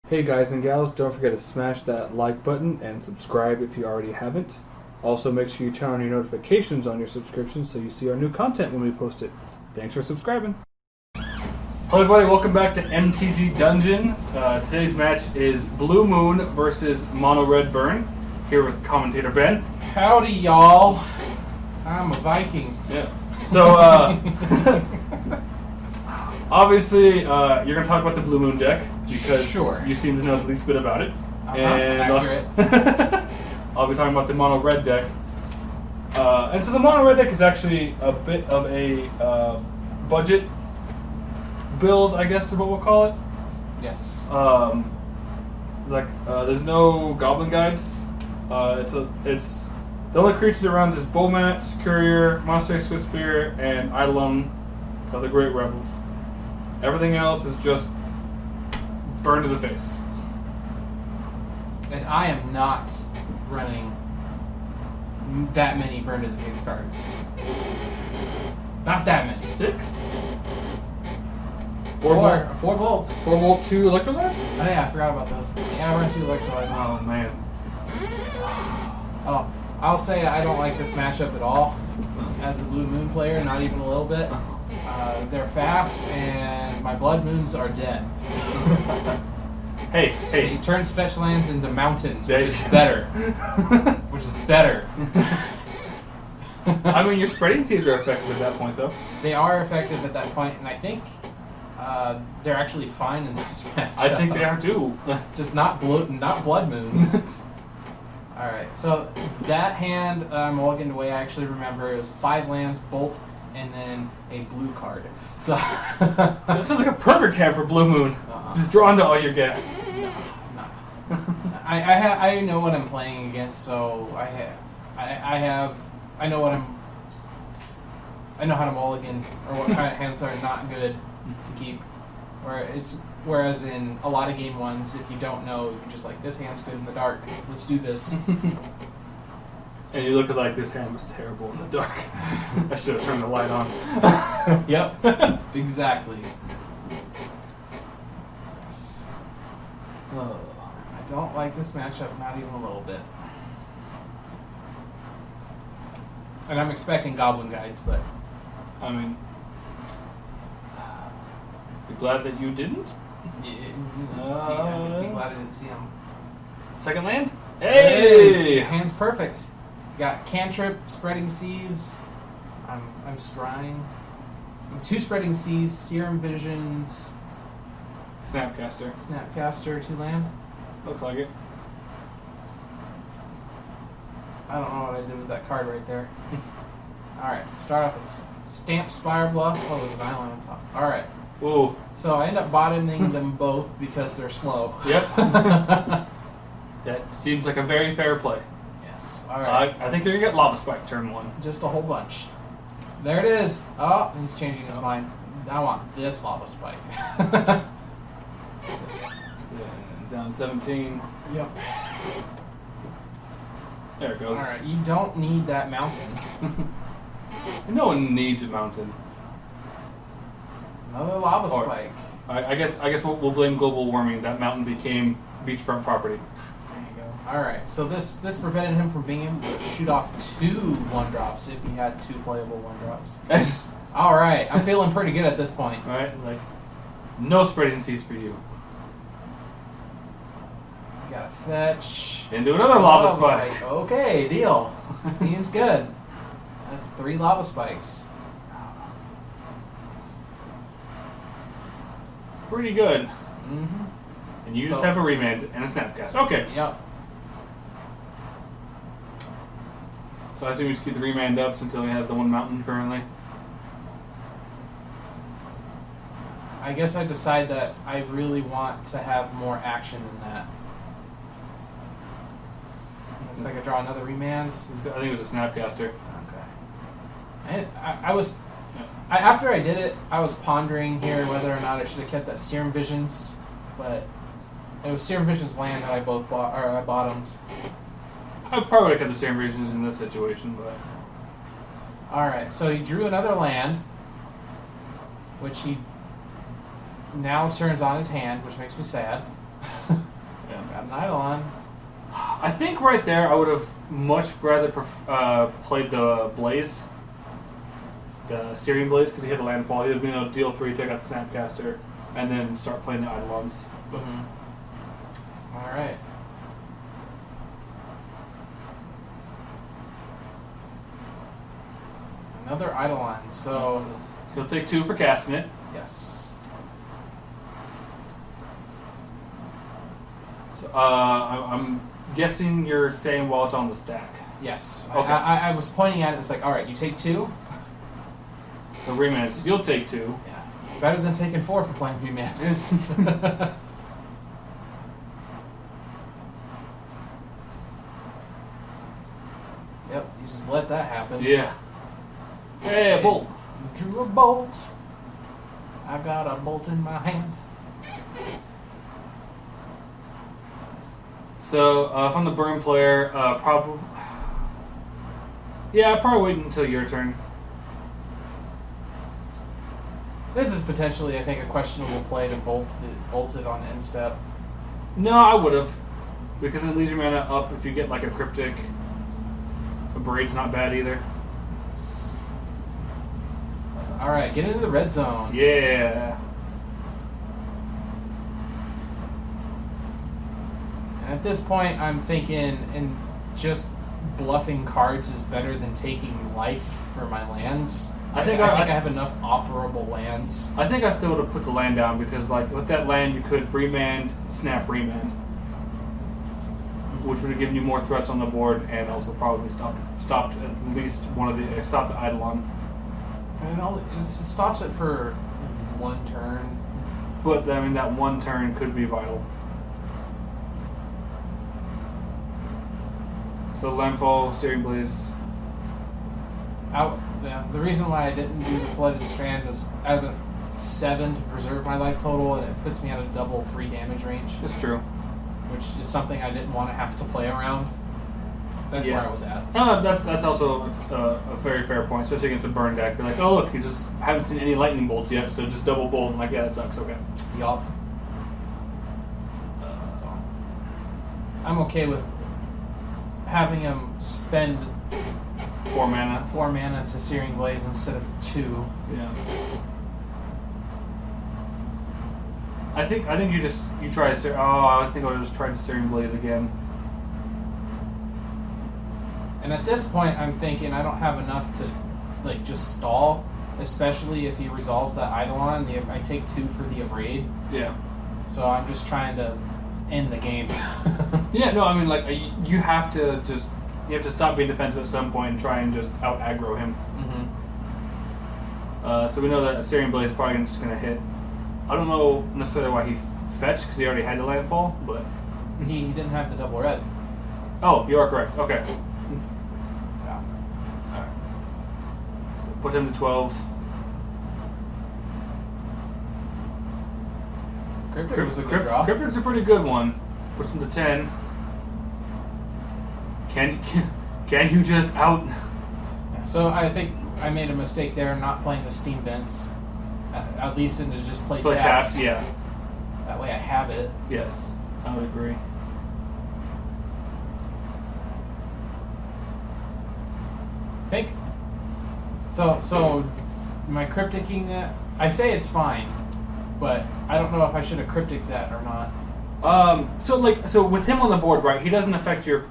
Hey guys and gals, don't forget to smash that like button and subscribe if you already haven't. Also, make sure you turn on your notifications on your subscription so you see our new content when we post it. Thanks for subscribing. Hello everybody, welcome back to MTG Dungeon. Today's match is Blue Moon versus Mono Red Burn. Here with commentator Ben. Howdy, y'all. I'm a Viking. Yeah. So, obviously, you're going to talk about the Blue Moon deck because Sure. you seem to know the least bit about it. Accurate. I'll be talking about the Mono Red deck. And so the Mono Red deck is actually a bit of a budget build, I guess is what we'll call it. Yes. There's no Goblin Guides. It's the only creatures it runs is Bomat, Courier, Monster Swift Spear, and Eidolon of the Great Rebels. Everything else is just burn to the face. And I am not running that many burn to the face cards. Not that many. 6? Four bolts. 4 volt, 2 Electrolytes? Oh yeah, I forgot about those. Yeah, I run 2 electrolytes. Oh man. Oh, I'll say I don't like this matchup at all. As a Blue Moon player, not even a little bit. They're fast, and my Blood Moons are dead. Hey. He turns fetch lands into mountains, There which you is go. better. Which is better. I mean, your spreading teas are effective at that point, though. They are effective at that point, and I think they're actually fine in this match. I think they are too. Just not Blood Moons. Alright, so that hand mulliganed away, I actually remember it was 5 lands, Bolt, and then a blue card. So That sounds like a perfect hand for Blue Moon. Just draw into all your gas. No. I know what I'm playing against, so I know how to mulligan, or what kind of hands are not good to keep. Whereas in a lot of game ones, if you don't know, you're just like, this hand's good in the dark. Let's do this. And you look at like this hand was terrible in the dark. I should have turned the light on. Yep, exactly. I don't like this matchup, not even a little bit. And I'm expecting Goblin Guides, but I mean, be glad that you didn't. I'd be glad I didn't see him. Second land? Hey! Hand's perfect. Got Cantrip, Spreading Seas. I'm scrying. 2 Spreading Seas, Serum Visions, Snapcaster. Snapcaster, 2 land. Looks like it. I don't know what I did with that card right there. Alright, start off with Stamp Spire Bluff. Oh, there's an island on top. Alright. Ooh. So I end up bottoming them both because they're slow. Yep. That seems like a very fair play. Yes. Alright. I think you're going to get Lava Spike turn 1. Just a whole bunch. There it is. Oh, he's changing his mind. I want this Lava Spike. Down 17. Yep. There it goes. Alright, you don't need that mountain. No one needs a mountain. Another Lava Or- Spike. I guess we'll blame global warming. That mountain became beachfront property. There you go. Alright, so this prevented him from being able to shoot off 2 1-drops if he had 2 playable 1-drops. Alright, I'm feeling pretty good at this point. Right? Like, no spreading seas for you. Gotta fetch. Into another lava spike. Okay, deal. Seems good. That's 3 Lava Spikes. Pretty good. Mm-hmm. And you just So- have a remand and a snapcast. Okay. Yep. So I assume you just keep the remand up since he only has the 1 mountain currently. I guess I decide that I really want to have more action than that. Looks like I draw another remand. I think it was a snapcaster. Okay. After I did it, I was pondering here whether or not I should have kept that Serum Visions, but it was Serum Visions land that I bottomed. I probably would have kept the same reasons in this situation, but Alright, so he drew another land, which he now turns on his hand, which makes me sad. Yeah. Got an Eidolon. I think right there I would have much rather played the Blaze, the Syrian Blaze, because he had the landfall. He would have been able to deal 3, take out the Snapcaster, and then start playing the Eidolons. But All right. Another Eidolon. So he'll take 2 for casting it. yes. So, I'm guessing you're saying while it's on the stack. Yes. Okay. I was pointing at it. It's like, all right, you take 2. The remands, you'll take 2. Yeah. Better than taking 4 for playing Remand. Yep. You just let that happen. Yeah. Hey, a bolt. Drew a bolt. I got a bolt in my hand. So, if I'm the burn player, probably. Yeah, I'd probably wait until your turn. This is potentially, I think, a questionable play to bolt it on end step. No, I would have. Because it leaves your mana up if you get like a cryptic. A braid's not bad either. All right, get into the red zone. Yeah. And at this point, I'm thinking, and just bluffing cards is better than taking life for my lands. I think I have enough operable lands. I think I still would have put the land down because, like, with that land, you could remand, snap, remand, which would have given you more threats on the board and also probably stopped at least one of the stopped the Eidolon. And it stops it for 1 turn. But I mean, that 1 turn could be vital. So landfall, Syrian Blaze. The reason why I didn't do the Flooded Strand is I have a 7 to preserve my life total, and it puts me at a double 3 damage range, That's true. which is something I didn't want to have to play around. That's Yeah. where I was at. That's also a very fair point, especially against a burn deck. You're like, oh look, you just haven't seen any lightning bolts yet, so just double bolt. I'm like, yeah, that sucks. Okay. Yup. So I'm okay with having him spend 4 mana. 4 mana to Searing Blaze instead of 2. Yeah. I think you try to. I think I'll just try to Syrian Blaze again. And at this point, I'm thinking I don't have enough to like just stall, especially if he resolves that Eidolon. I take 2 for the Abrade, Yeah. so I'm just trying to end the game. Yeah. No, I mean, like you have to stop being defensive at some point and try and just out aggro him. So we know that Syrian Blaze is probably just going to hit. I don't know necessarily why he fetched because he already had the landfall, but He didn't have the double red. oh, you are correct. Okay. Yeah. Alright. So put him to 12. Cryptic was a good draw. Cryptic's a pretty good one. Puts him to 10. Can you just out? So I think I made a mistake there not playing the Steam Vents. At least into just play taps? taps. Yeah. That way I have it. Yes, I would agree. Think. So am I crypticking that? I say it's fine, but I don't know if I should have cryptic that or not. So with him on the board, right? He doesn't affect your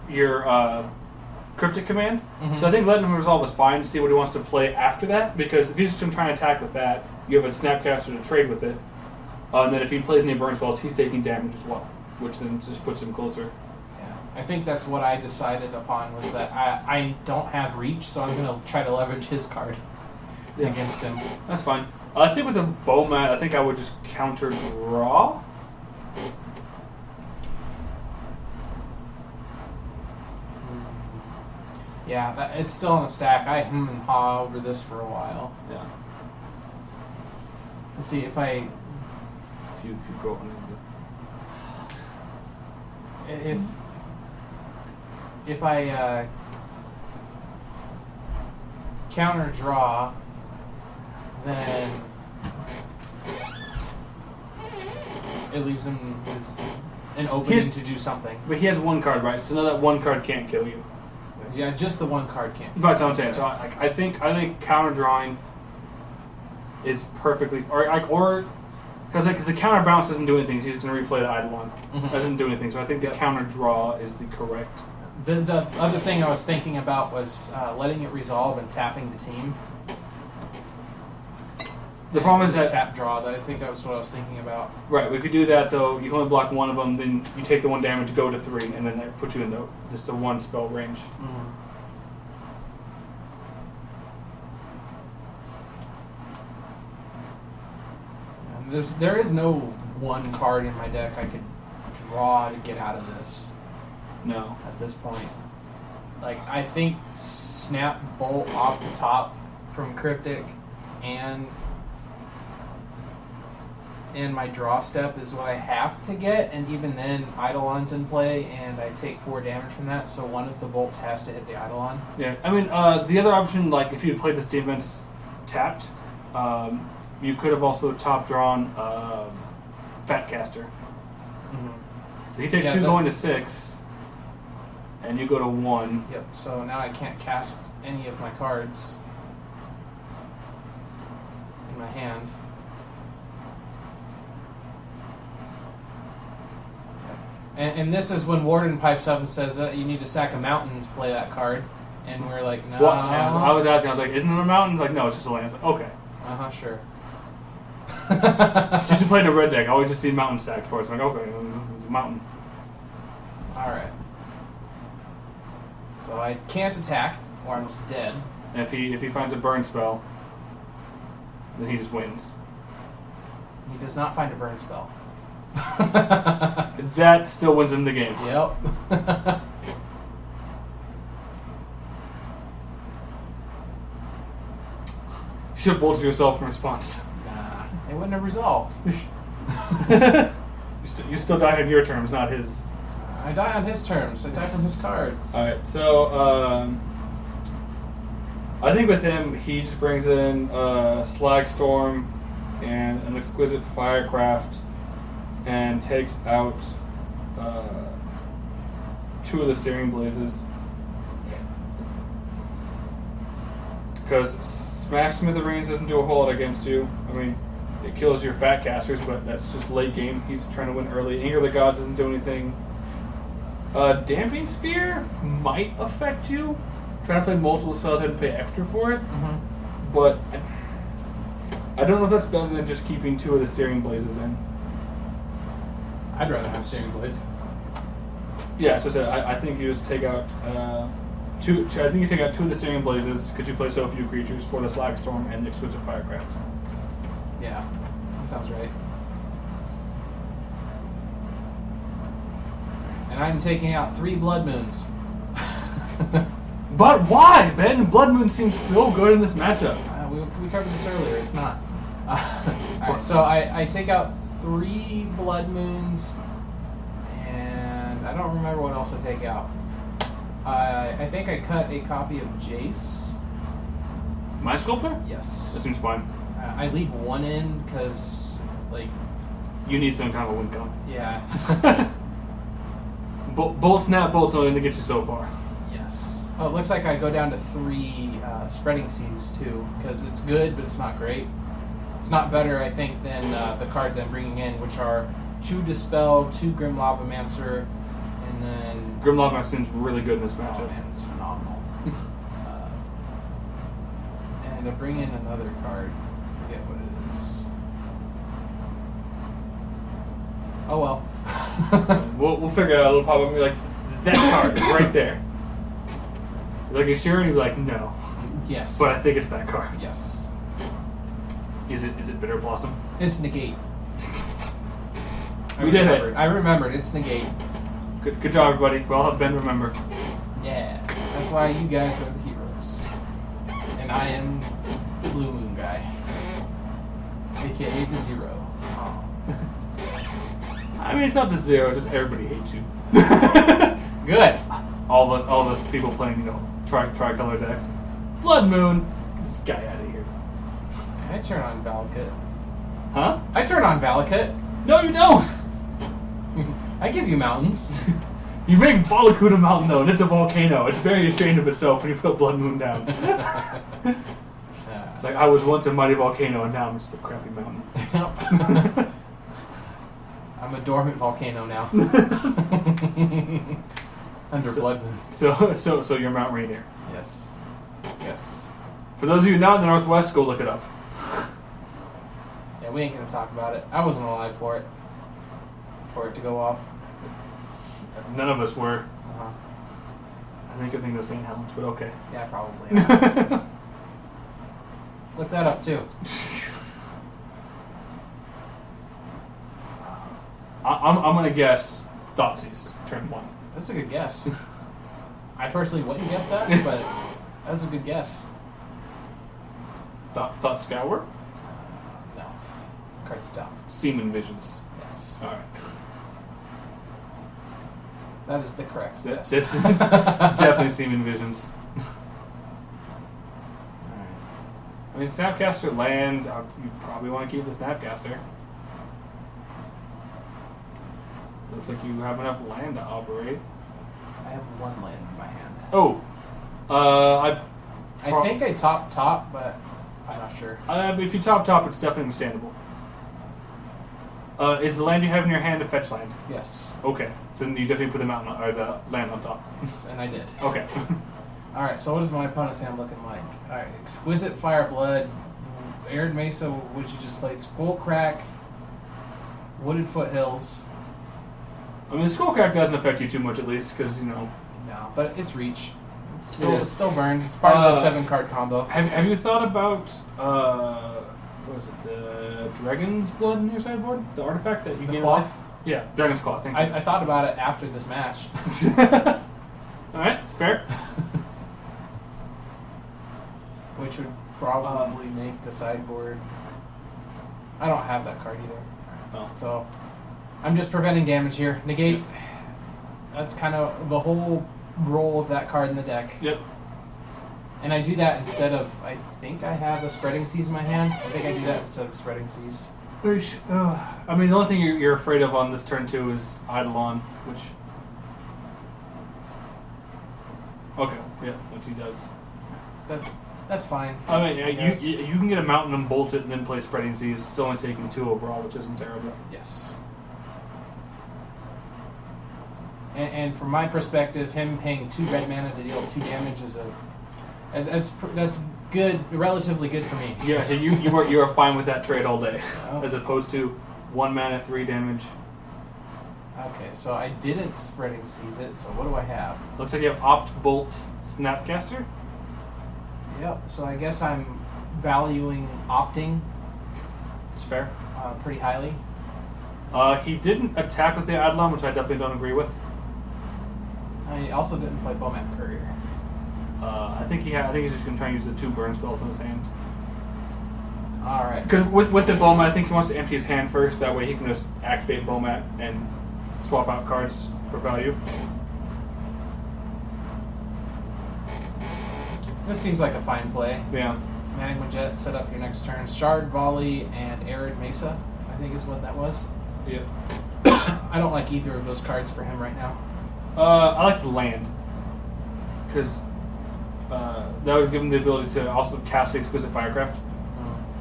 cryptic command. Mhm. So I think letting him resolve is fine to see what he wants to play after that. Because if he's just trying to attack with that, you have a Snapcaster to trade with it. And then if he plays any burn spells, he's taking damage as well, which then just puts him closer. I think that's what I decided upon was that I don't have reach, so I'm going to try to leverage his card Yeah. against him. That's fine. I think with the Bowmat, I think I would just counter draw. Yeah, it's still on the stack. I and haw over this for a while. Yeah. Let's see if I If you go on if I counter draw, then it leaves him his an opening He's- to do something. But he has one card, right? So now that one card can't kill you. Yeah, just the one card can't. That's what I'm saying. So I think counter drawing is perfectly or because the counter bounce doesn't do anything. So he's going to replay the Eidolon. Mhm. Doesn't do anything. So I think the Yep. counter draw is the correct. The other thing I was thinking about was letting it resolve and tapping the team. The problem is that tap draw. I think that was what I was thinking about. right. If you do that though, you can only block one of them. Then you take the one damage, go to 3, and then that puts you in just the one spell range. And there is no one card in my deck I could draw to get out of this No. at this point. Like I think Snap Bolt off the top from Cryptic and my draw step is what I have to get, and even then Eidolon's in play and I take 4 damage from that, so one of the bolts has to hit the Eidolon. Yeah. I mean, the other option, like if you had played this defense tapped, you could have also top drawn Fat Caster. So he takes Yeah, 2 that- going to 6, and you go to 1. Yep, so now I can't cast any of my cards in my hand. And this is when Warden pipes up and says you need to sack a mountain to play that card. And we're like, no. What? And I was asking, I was like, isn't it a mountain? Like, no, it's just a land. I was like, okay. Sure. Since you played in a red deck, I always just see mountain stacked for us. I'm like, okay, it's a mountain. Alright. So I can't attack, or I'm just dead. And if he finds a burn spell, then he just wins. He does not find a burn spell. That still wins him the game. Yep. You should have bolted yourself in response. Nah, it wouldn't have resolved. You still die on your terms, not his. I die on his terms. I die from his cards. Alright, so I think with him, he just brings in Slag Storm and an Exquisite Firecraft and takes out 2 of the Searing Blazes. Because Smash Smithereens doesn't do a whole lot against you. I mean, it kills your Fat Casters, but that's just late game. He's trying to win early. Anger of the Gods doesn't do anything. Damping Sphere might affect you. Trying to play multiple spells, I had to pay extra for it. Mm-hmm. But I don't know if that's better than just keeping 2 of the Searing Blazes in. I'd rather have Searing Blaze. Yeah, so I think you just take out two. I think you take out 2 of the Searing Blazes because you play so few creatures for the Slag Storm and the Exquisite Firecraft. Yeah, that sounds right. And I'm taking out 3 Blood Moons. But why, Ben? Blood Moon seems so good in this matchup. We covered this earlier. It's not. Alright, so I take out 3 Blood Moons, and I don't remember what else I take out. I think I cut a copy of Jace. Mind Sculptor? That Yes. seems fine. I leave 1 in because, like, You need some kind of a win con. yeah. Bolt Snap Bolt's only going to get you so far. Yes. Oh, it looks like I go down to 3 Spreading Seas too, because it's good, but it's not great. It's not better, I think, than the cards I'm bringing in, which are 2 Dispel, 2 Grim Lavamancer, and then... Grim Lava seems really good in this Oh matchup. man, it's phenomenal. And I bring in another card. I forget what it is. Oh well. We'll figure it out. It'll probably be like, that card is right there. You're like, you sure? And he's like, no. Yes. But I think it's that card. Yes. Is it Bitter Blossom? It's Negate. We did it. I remembered. It's Negate. Good job, everybody. We'll help Ben remember. Yeah. That's why you guys are the heroes. And I am the Blue Moon guy. AKA the Zero. I mean, it's not the 0, it's just everybody hates you. Good. all those people playing, tricolor decks. Blood Moon. Get this guy out of here. I turn on Valakut. Huh? I turn on Valakut. No, you don't. I give you mountains. You make Valakuta Mountain though, and it's a volcano. It's very ashamed of itself when you put Blood Moon down. It's like, I was once a mighty volcano, and now I'm just a crappy mountain. I'm a dormant volcano now. Under Blood Moon. So you're Mount Rainier. Yes. Yes. For those of you not in the Northwest, go look it up. Yeah, we ain't gonna talk about it. I wasn't alive for it. For it to go off. None of us were. Uh-huh. I think of St. Helens, but okay. Yeah, probably. Look that up too. I'm gonna guess Thoughtseize, turn 1. That's a good guess. I personally wouldn't guess that, but that's a good guess. Thought Scour? No. Card stop. Seaman Visions. Yes. Alright. That is the correct guess. This is definitely Seaman Visions. Alright. I mean, Snapcaster land, you probably want to keep the Snapcaster. Looks like you have enough land to operate. I have 1 land in my hand. Oh! I think I top, but I'm not sure. If you top, it's definitely understandable. Is the land you have in your hand a fetch land? Yes. Okay, so then you definitely put the mountain or the land on top. And I did. Okay. Alright, so what is my opponent's hand looking like? Alright, Exquisite Fireblood, Arid Mesa, which you just played, Skullcrack, Wooded Foothills. I mean, Skullcrack doesn't affect you too much, at least, because, you know... No, but it's reach. It's It is. still burned. It's part of the 7-card combo. Have you thought about, what was it, the Dragon's Blood in your sideboard? The artifact that you The gain cloth? life? Yeah, Dragon's Claw, thank you. I thought about it after this match. Alright, fair. Which would probably make the sideboard... I don't have that card either. Oh. So, I'm just preventing damage here. Negate. That's kind of the whole role of that card in the deck. Yep. And I do that instead of, I think I have a Spreading Seas in my hand. I think I do that instead of Spreading Seas. I mean, the only thing you're afraid of on this turn 2 is Eidolon, which... Okay, yeah, which he does. That's fine. I mean, yeah, Yes. you can get a mountain and bolt it and then play Spreading Seas. It's still only taking 2 overall, which isn't terrible. Yes. And from my perspective, him paying 2 red mana to deal 2 damage is that's good, relatively good for me. Yeah, so you are fine with that trade all day, Oh. as opposed to 1 mana, 3 damage. Okay, so I didn't Spreading Seas it, so what do I have? Looks like you have Opt, Bolt, Snapcaster. Yep, so I guess I'm valuing opting It's fair. pretty highly. He didn't attack with the Eidolon, which I definitely don't agree with. I also didn't play Bowman Courier. I think he's just gonna try and use the 2 burn spells in his hand. Alright. Because with the Bomat, I think he wants to empty his hand first. That way he can just activate Bomat and swap out cards for value. This seems like a fine play. Yeah. Management Jet, set up your next turn. Shard Volley and Arid Mesa, I think is what that was. Yeah. I don't like either of those cards for him right now. I like the land. Because that would give him the ability to also cast the Exquisite Firecraft.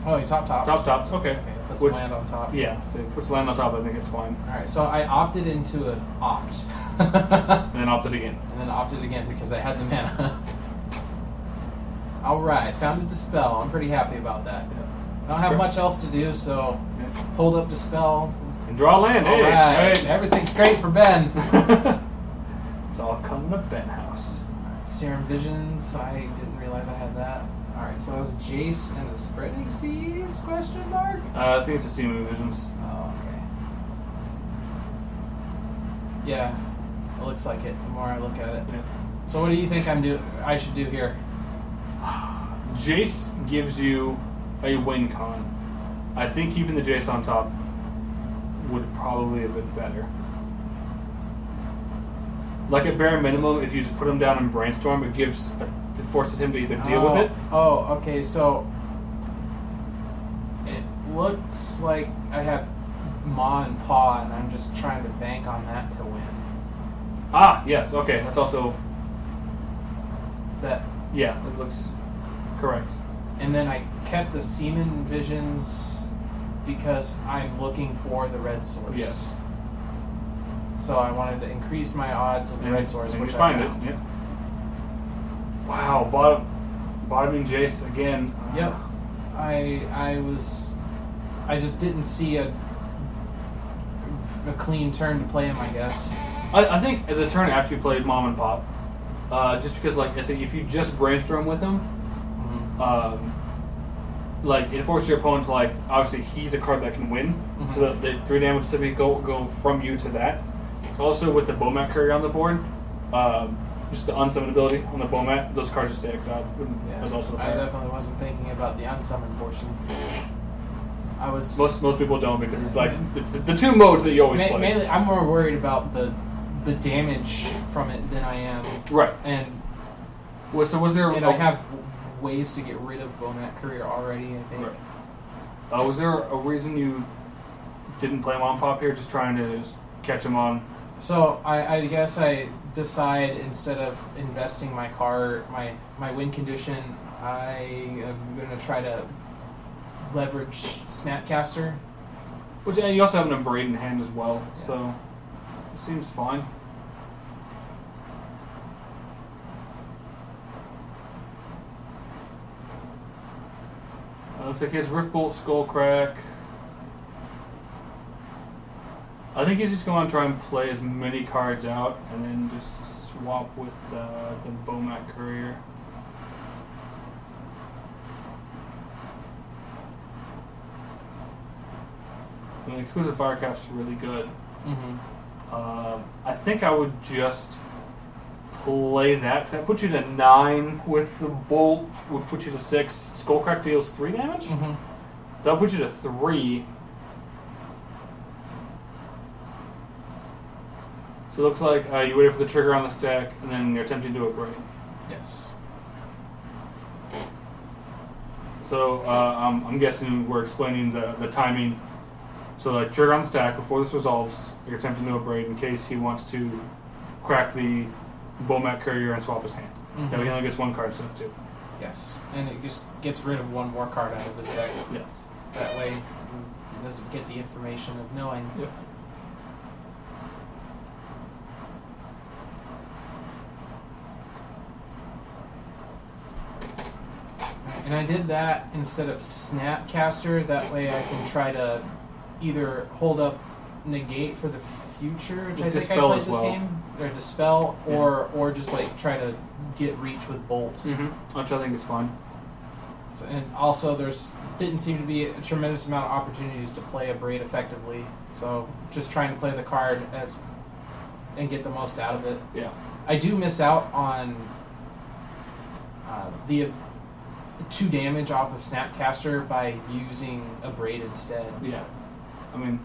Oh, he top tops. Top tops, okay. Okay, puts Which- land on top. Yeah, so if it puts land on top, I think it's fine. Alright, so I opted into an opt. And then opt it again. And then opted again because I had the mana. Alright, found a Dispel. I'm pretty happy about that. I don't have much else to do, so Yeah. hold up Dispel. And draw land, hey! Alright, Hey. everything's great for Ben. It's all coming to Ben House. Serum Visions, I didn't realize I had that. Alright, so that was Jace and the Spreading Seas, question mark? I think it's a Seaman Visions. Oh, okay. Yeah, it looks like it the more I look at it. Yeah. So what do you think I should do here? Jace gives you a win con. I think keeping the Jace on top would probably have been better. Like at bare minimum, if you just put him down and brainstorm, it forces him to either deal with it. Oh, okay, so it looks like I have Maw and Paw, and I'm just trying to bank on that to win. Ah, yes. Okay, that's also Is that? yeah. It looks correct. And then I kept the Seaman Visions because I'm looking for the red source. Yes. So I wanted to increase my odds of the red source, and which you I find found. it. Yep. Wow, bottoming Jace again. Yep. I just didn't see a clean turn to play him, I guess. I think the turn after you played Mom and Pop, just because like I said, if you just brainstorm with him, like it forces your opponent to like obviously he's a card that can win, so the 3 damage typically go from you to that. Also with the Bomat Courier on the board, just the unsummon ability on the Bomat, those cards just stay exiled. Yeah. That's also I fair. definitely wasn't thinking about the unsummoned portion. I was Most people don't because it's like the 2 modes that you always play. mainly I'm more worried about the damage from it than I am. Right. And Was there? I have ways to get rid of Bomat Courier already, I think. Right. Was there a reason you didn't play Mom Pop here? Just trying to just catch him on. So I guess I decide instead of investing my my win condition, I am gonna try to leverage Snapcaster. Which you also have an Abrade in hand as well, so it seems fine. Looks like he has Riftbolt, Skullcrack. I think he's just going to try and play as many cards out and then just swap with the Bomat Courier. I mean, Exquisite Firecraft's really good. I think I would just play that because that puts you to 9 with the Bolt, would put you to 6. Skullcrack deals 3 damage? So that puts you to 3. So it looks like you wait for the trigger on the stack, and then you're attempting to Abrade. Yes. So I'm guessing we're explaining the timing. So like trigger on the stack before this resolves, you're attempting to Abrade in case he wants to crack the Bomat Courier and swap his hand. That way he only gets 1 card instead of 2. Yes, and it just gets rid of 1 more card out of his deck. Yes. That way he doesn't get the information of knowing. Yep. And I did that instead of Snapcaster. That way I can try to either hold up Negate for the future, which I think I Dispel played as this well. game, or Dispel, or just like try to get reach with Bolt. Which I think is fine. So, and also didn't seem to be a tremendous amount of opportunities to play Abrade effectively. So just trying to play the card and get the most out of it. Yeah. I do miss out on the 2 damage off of Snapcaster by using Abrade instead. Yeah. I mean,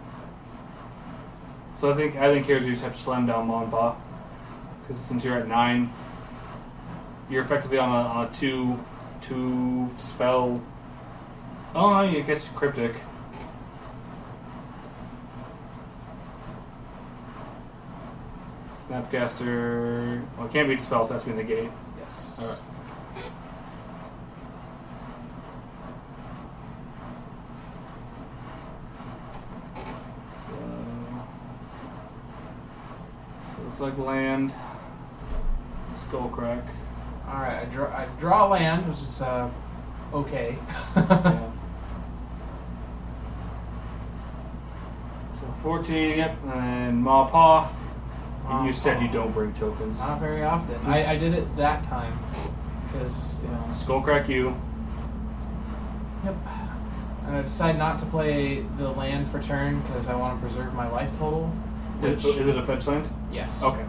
so I think here you just have to slam down Monpa, because since you're at 9, you're effectively on a 2 spell. Oh, I guess Cryptic. Snapcaster. Well, it can't be Dispel, so that's be Negate. Yes. All right. So looks like land. Skullcrack. Alright, I draw land, which is okay. Yeah. So 14, yep, and Maw Paw. And you said you don't bring tokens. Not very often. I did it that time. Because, Skullcrack you. Yep. And I decided not to play the land for turn because I want to preserve my life total. Which, Is it a fetch land? yes. Okay.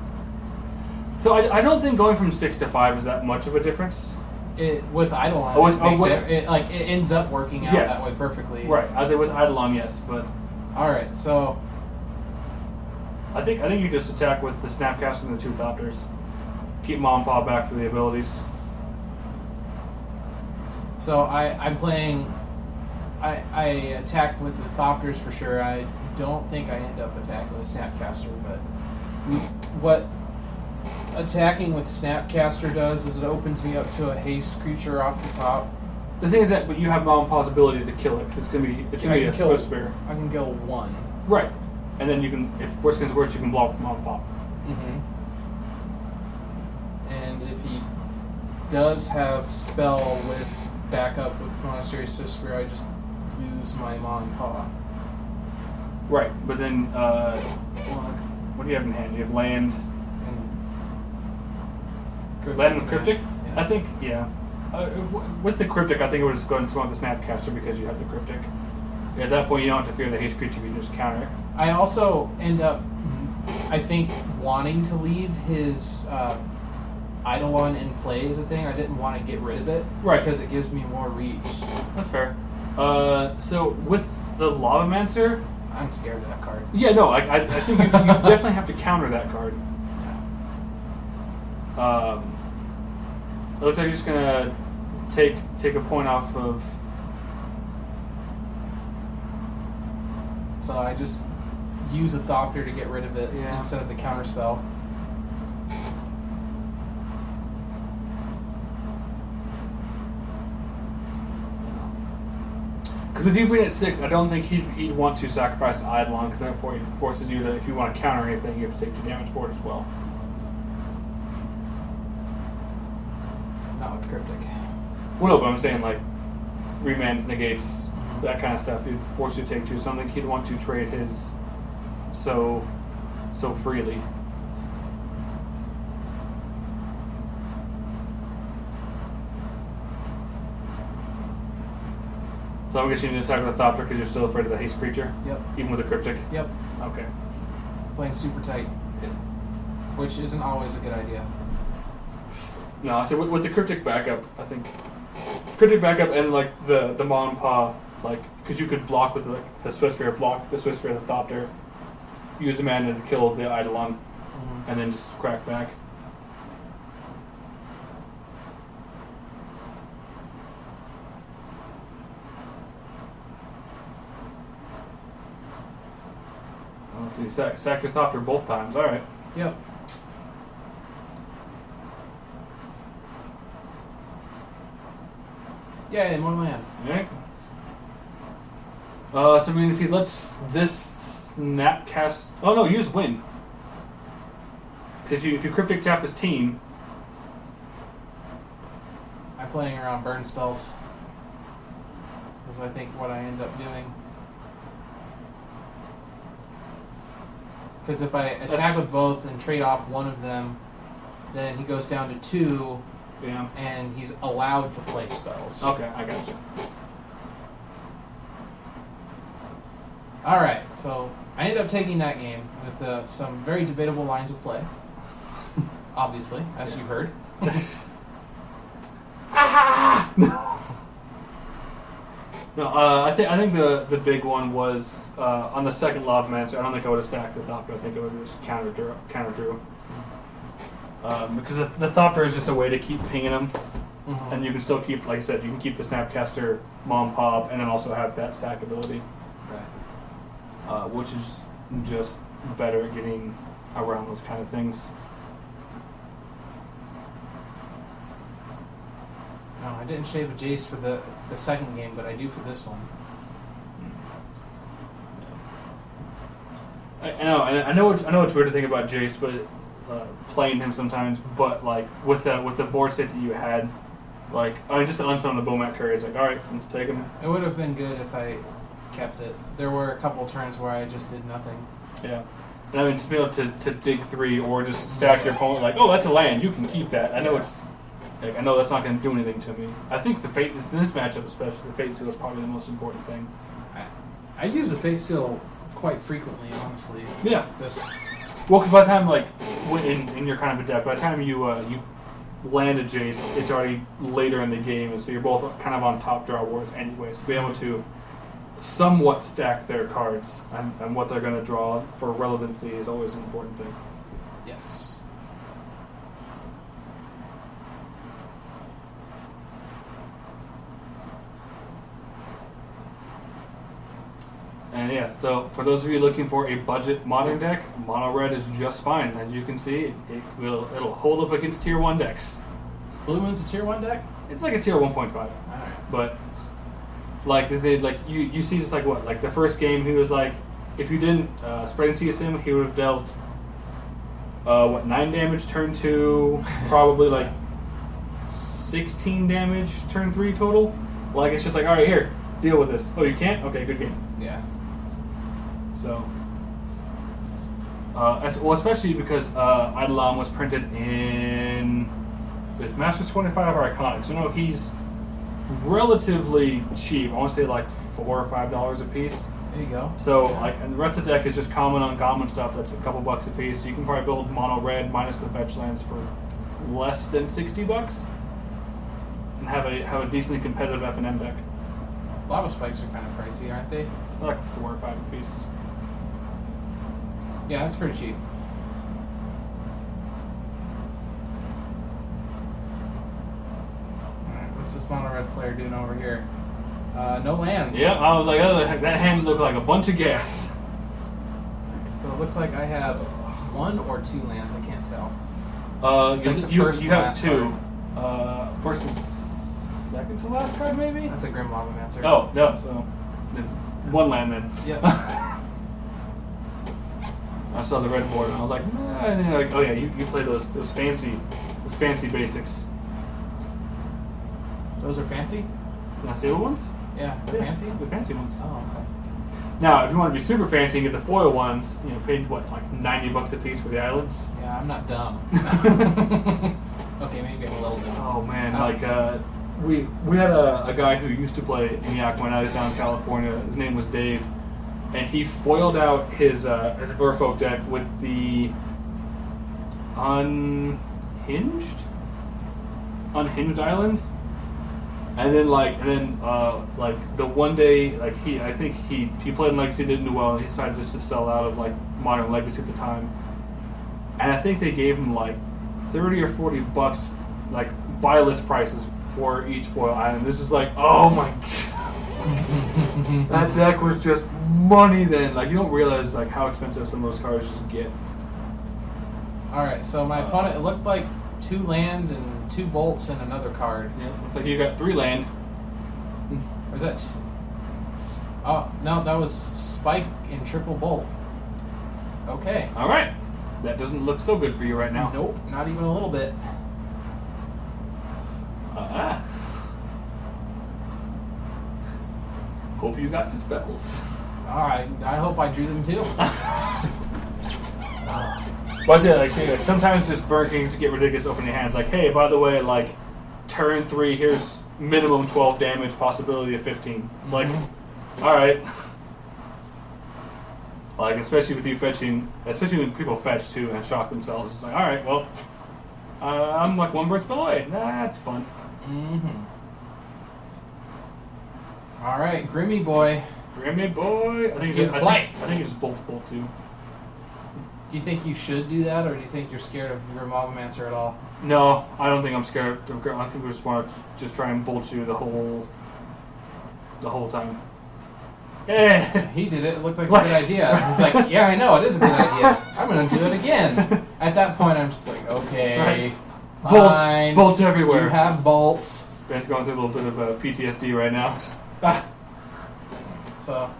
So I don't think going from 6 to 5 is that much of a difference. It with Eidolon, it ends up working out Yes. that way perfectly. Right. I say with Eidolon, yes, but Alright, so I think you just attack with the Snapcast and the 2 Thopters. Keep Mom Paw back for the abilities. I'm playing. I attack with the Thopters for sure. I don't think I end up attacking with Snapcaster, but what attacking with Snapcaster does is it opens me up to a haste creature off the top. The thing is that, but you have Mom and Pa's ability to kill it because it's gonna be a Swift Spear. I can kill one. Right, and then you can, if worst comes to worst, you can block with Mom and Pa. Mm-hmm. And if he does have spell with backup with Monastery Swift Spear, I just lose my Mom and Pa. Right, but then what do you have in hand? You have land. Land and Cryptic? Yeah. I think, yeah. With the Cryptic, I think I would just go ahead and swing the Snapcaster because you have the Cryptic. At that point, you don't have to fear the haste creature, you can just counter it. I also end up, I think, wanting to leave his Eidolon in play as a thing. I didn't want to get rid of it. Right. Because it gives me more reach. That's fair. So, with the Lavamancer, I'm scared of that card. yeah, no, I think you definitely have to counter that card. It looks like you're just gonna take a point off of. So I just use a Thopter to get rid of it instead of the counter spell. Because with you being at 6, I don't think he'd want to sacrifice the Eidolon because therefore it forces you to, if you want to counter anything, you have to take 2 damage for it as well. Not with Cryptic. Well, no, but I'm saying like remands, negates, that kind of stuff. He'd force you to take 2. So I don't think he'd want to trade his so freely. So I'm guessing you didn't attack with a Thopter because you're still afraid of the haste creature? Yep. Even with a Cryptic? Yep. Okay. Playing super tight. Which isn't always a good idea. No, so with the Cryptic backup, I think Cryptic backup and like the Ma and Pa, like because you could block with like the Swift Spear, block the Swift Spear, the Thopter, use the mana to kill the Eidolon, and then just crack back. Let's see, sack your Thopter both times. All right. Yep. Yeah, in one land. Okay. So I mean, if he lets this Snapcast, oh no, use Wind. Because if you Cryptic tap his team, I'm playing around burn spells. Is I think what I end up doing. Because if I attack with both and trade off one of them, then he goes down to 2, yeah. and he's allowed to play spells. Okay, I gotcha. Alright, so I ended up taking that game with some very debatable lines of play. Obviously, as you heard. No, I think the big one was on the second Lavamancer. I don't think I would have sacked the Thopter. I think I would have just counter drew. Because the Thopter is just a way to keep pinging him, and you can still keep, like I said, you can keep the Snapcaster, Mom Pop, and then also have that sack ability, Right. which is just better at getting around those kind of things. No, I didn't shave a Jace for the second game, but I do for this one. I know it's weird to think about Jace, but playing him sometimes. But like with the board state that you had, like I mean, just to unstun the Bomat Courier, it's like, all right, let's take him. It would have been good if I kept it. There were a couple turns where I just did nothing. Yeah. And I mean, just be able to dig 3 or just stack your opponent like, oh, that's a land, you can keep that. I know it's. Like, I know that's not going to do anything to me. I think the Fate, in this matchup especially, the Fate Seal is probably the most important thing. I use the Fate Seal quite frequently, honestly. Yeah. Just Well, because by the time, like, in your kind of a deck, by the time you land a Jace, it's already later in the game, and so you're both kind of on top draw wards anyway. So be able to somewhat stack their cards and what they're going to draw for relevancy is always an important thing. yes. And yeah, so for those of you looking for a budget modern deck, Mono Red is just fine. As you can see, it'll hold up against tier 1 decks. Blue Moon's a tier 1 deck? It's like a tier 1.5. Alright. But like they like you see just like what? Like the first game he was like, if you didn't spread and tease him, he would have dealt 9 damage turn 2, probably like 16 damage turn 3 total. Like it's just like, alright, here, deal with this. Oh, you can't? Okay, good game. Yeah. So, especially because Eidolon was printed in is Masters 25 or Iconics. So no, he's relatively cheap. I want to say like $4 or $5 a piece. There you go. So like, and the rest of the deck is just common, uncommon stuff that's a couple bucks a piece. So you can probably build Mono Red minus the fetch lands for less than $60, and have a decently competitive F&M deck. Lava Spikes are kind of pricey, aren't they? They're like 4 or 5 a piece. Yeah, that's pretty cheap. Alright, what's this Mono Red player doing over here? No lands. Yeah, I was like, oh, that hand looked like a bunch of gas. So it looks like I have 1 or 2 lands, I can't tell. You, like the you, first you and have last 2. First and second to last card, maybe? That's a Grim Lavamancer. Oh, no, so there's 1 land then. Yep. I saw the red board and I was like, nah. And then you're like, oh yeah, you play those fancy basics. Those are fancy? Can I say the ones? Yeah, they're fancy? The fancy ones. Oh, okay. Now, if you want to be super fancy and get the foil ones, paid what, like $90 a piece for the islands? Yeah, I'm not dumb. Okay, maybe I'm a little dumb. Oh man, Oh. like we had a guy who used to play ENIAC when I was down in California. His name was Dave, and he foiled out his Merfolk deck with the unhinged islands, and then the one day I think he played in Legacy, didn't do well, and he decided just to sell out of like Modern Legacy at the time, and I think they gave him like $30 or $40 like buy list prices for each foil island. This is like, oh my god. That deck was just money then. Like, you don't realize like how expensive some of those cards just get. Alright, so my opponent, it looked like 2 land and 2 bolts and another card. Yeah, looks like you got 3 land. Or is that... Oh, no, that was Spike and Triple Bolt. Okay. Alright. That doesn't look so good for you right now. Nope, not even a little bit. Hope you got dispels. Alright, I hope I drew them too. But yeah, like sometimes just burn kings get ridiculous opening hands. Like, hey, by the way, like turn 3, here's minimum 12 damage, possibility of 15. Like, all right. Like, especially with you fetching, especially when people fetch too and shock themselves. It's like, all right, well, I'm like 1 burn spell away. That's fun. All right, Grimmy boy. Grimmy boy. I think it's both too. Do you think you should do that, or do you think you're scared of Grim Lavamancer at all? No, I don't think I'm scared of Grim. I think we just want to just try and bolt you the whole time. Yeah. He did it. It looked like a good idea. I was like, yeah, I know, it is a good idea. I'm going to do it again. At that point, I'm just like, okay, fine. Bolts everywhere. You have bolts. Ben's going through a little bit of PTSD right now. So,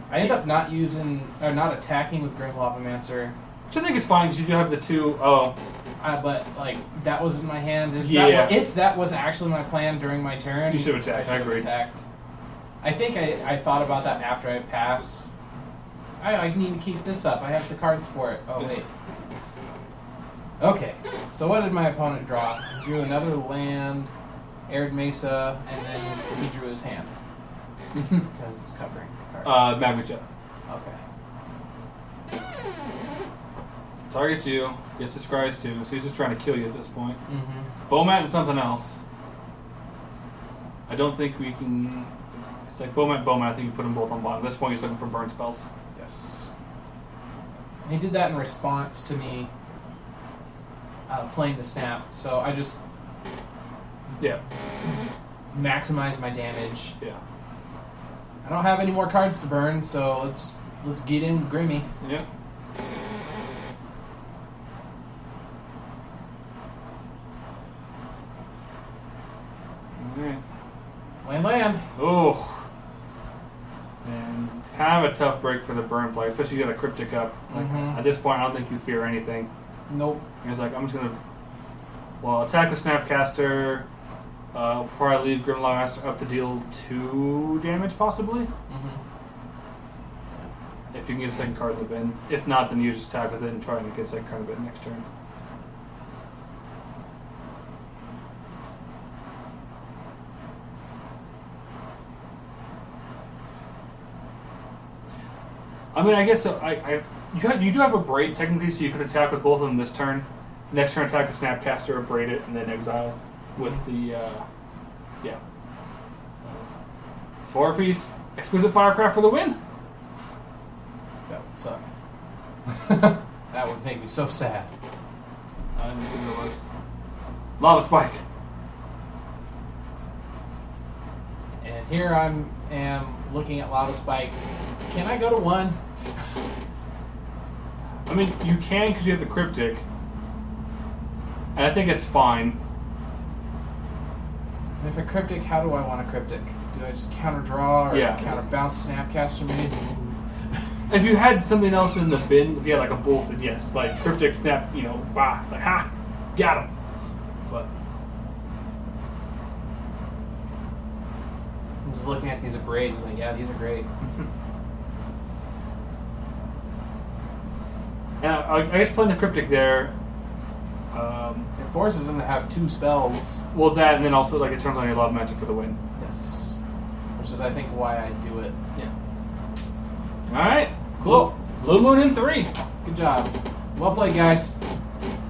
I end up not attacking with Grim Lavamancer. Which I think is fine because you do have the 2. Oh. But like that was in my hand. If that was actually my plan during my turn, you should have attacked. I agree. Attacked. I think I thought about that after I passed. I need to keep this up. I have the cards for it. Oh wait. Okay. So what did my opponent draw? He drew another land, aired Mesa, and then he drew his hand because it's covering the card. Magma Jet. Okay. Targets you, gets the scries too, so he's just trying to kill you at this point. Mm-hmm. Bomat and something else. I don't think we can... It's like Bomat, I think you put them both on bottom. At this point, he's looking for burn spells. Yes. And he did that in response to me playing the snap, so I just... Yeah. maximize my damage. Yeah. I don't have any more cards to burn, so let's get in Grimmy. Yep. Alright. Land. Oh. And it's kind of a tough break for the burn play, especially you got a cryptic up. Like, Mhm. At this point, I don't think you fear anything. Nope. He's like, I'm just gonna, attack with Snapcaster. Before I leave, Grimlock Master up to deal 2 damage, possibly. Mm-hmm. If you can get a second card in the bin. If not, then you just attack with it and try and get a second card in the bin next turn. I mean, I guess you do have a braid technically, so you could attack with both of them this turn. Next turn, attack with Snapcaster or braid it, and then exile with the yeah. So 4-piece exquisite firecraft for the win. That would suck. That would make me so sad. I didn't think it was Lava Spike. And here am looking at Lava Spike. Can I go to 1? I mean, you can because you have the cryptic, and I think it's fine. And if a cryptic, how do I want a cryptic? Do I just counter draw or counter bounce Snapcaster me? If you had something else in the bin, if you had like a bolt, then yes, like cryptic snap, bah, it's like ha, got him. But I'm just looking at these braids, like, yeah, these are great. and I guess playing the cryptic there. It forces him to have 2 spells. Well, that and then also like it turns on your love magic for the win. Yes. Which is, I think, why I do it. Yeah. All right. Cool. Blue Moon in 3. Good job. Well played, guys.